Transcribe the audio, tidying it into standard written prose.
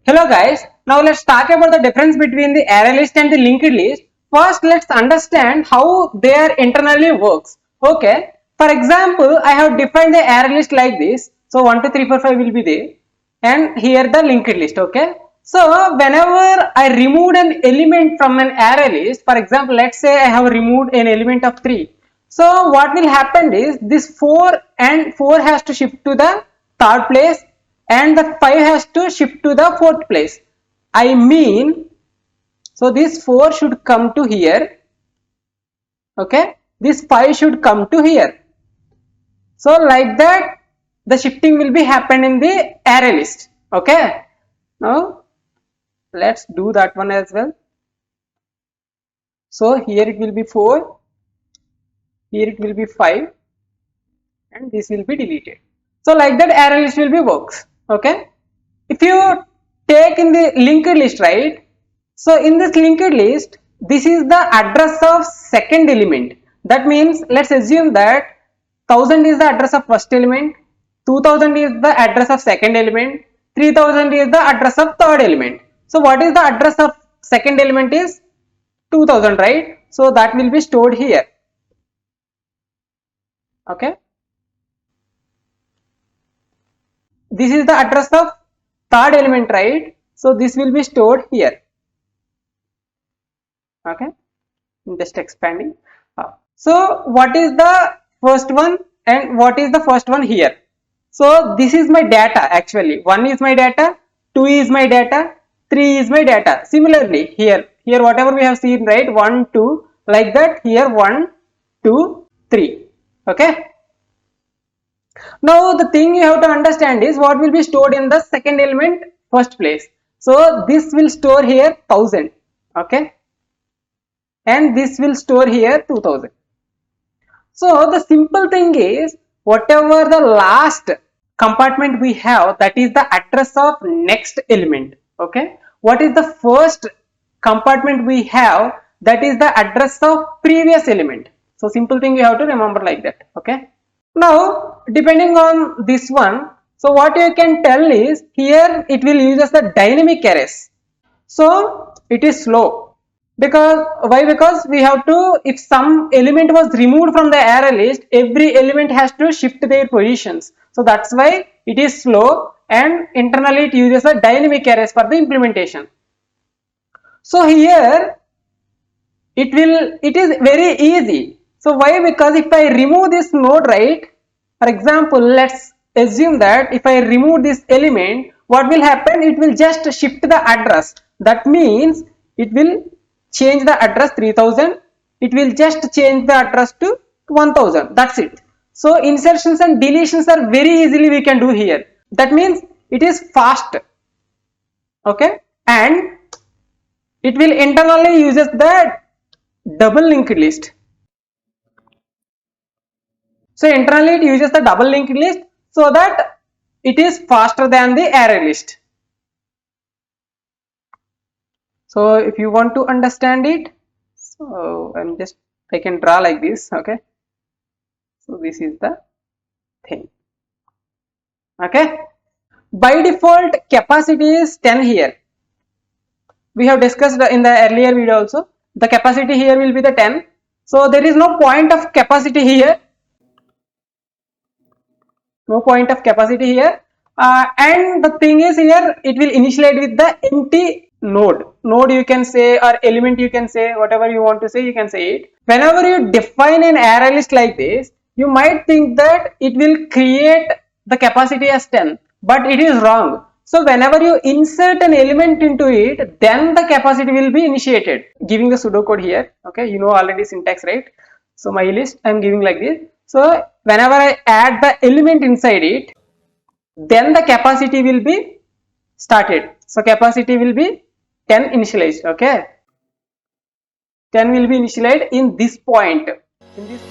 Hello guys, now let's talk about the difference between the array list and the linked list. First, let's understand how they internally works. Okay, for example, I have defined the array list like this. So 1, 2, 3, 4, 5 will be there, and here the linked list. Okay, so whenever I removed an element from an array list, for example, let's say I have removed an element of 3. So what will happen is this 4 and 4 has to shift to the third place, and the 5 has to shift to the fourth place. I mean, so this 4 should come to here, okay, this 5 should come to here. So like that the shifting will be happen in the array list. Okay, now let's do that one as well. So here it will be 4, here it will be 5, and this will be deleted. So like that array list will be works. Okay, if you take in the linked list, right, so in this linked list this is the address of second element. That means let's assume that 1000 is the address of first element, 2000 is the address of second element, 3000 is the address of third element. So what is the address of second element is 2000, right? So that will be stored here. Okay, this is the address of third element, right? So this will be stored here. Okay, just expanding. So what is the first one and what is the first one here? So this is my data actually. 1 is my data, 2 is my data, 3 is my data. Similarly here whatever we have seen, right, 1, 2, like that here 1, 2, 3. Okay. Now the thing you have to understand is what will be stored in the second element first place. So this will store here 1000. Okay, and this will store here 2000. So the simple thing is whatever the last compartment we have, that is the address of next element. Okay, what is the first compartment we have, that is the address of previous element. So simple thing you have to remember like that. Okay, now depending on this one, so what you can tell is here it will use as the dynamic arrays. So it is slow. Because why? Because we have to, if some element was removed from the array list, every element has to shift their positions. So that's why it is slow, and internally it uses a dynamic arrays for the implementation. So here it is very easy. So why? Because if I remove this node, right, for example, let's assume that if I remove this element, what will happen? It will just shift the address. That means it will change the address 3000, it will just change the address to 1000. That's it. So insertions and deletions are very easily we can do here. That means it is fast. Okay, and it will internally uses the double linked list. So internally it uses the double linked list so that it is faster than the array list. So if you want to understand it, so I can draw like this. Okay, so this is the thing. Okay, by default capacity is 10 here. We have discussed in the earlier video also, the capacity here will be the 10. So there is no point of capacity here, no point of capacity here, and the thing is here it will initialize with the empty node you can say, or element you can say, whatever you want to say you can say it. Whenever you define an array list like this, you might think that it will create the capacity as 10, but it is wrong. So whenever you insert an element into it, then the capacity will be initiated, giving the pseudocode here. Okay, you know already syntax, right? So my list I am giving like this. So whenever I add the element inside it, then the capacity will be started. So capacity will be 10 initialized. Okay, 10 will be initialized in this point, in this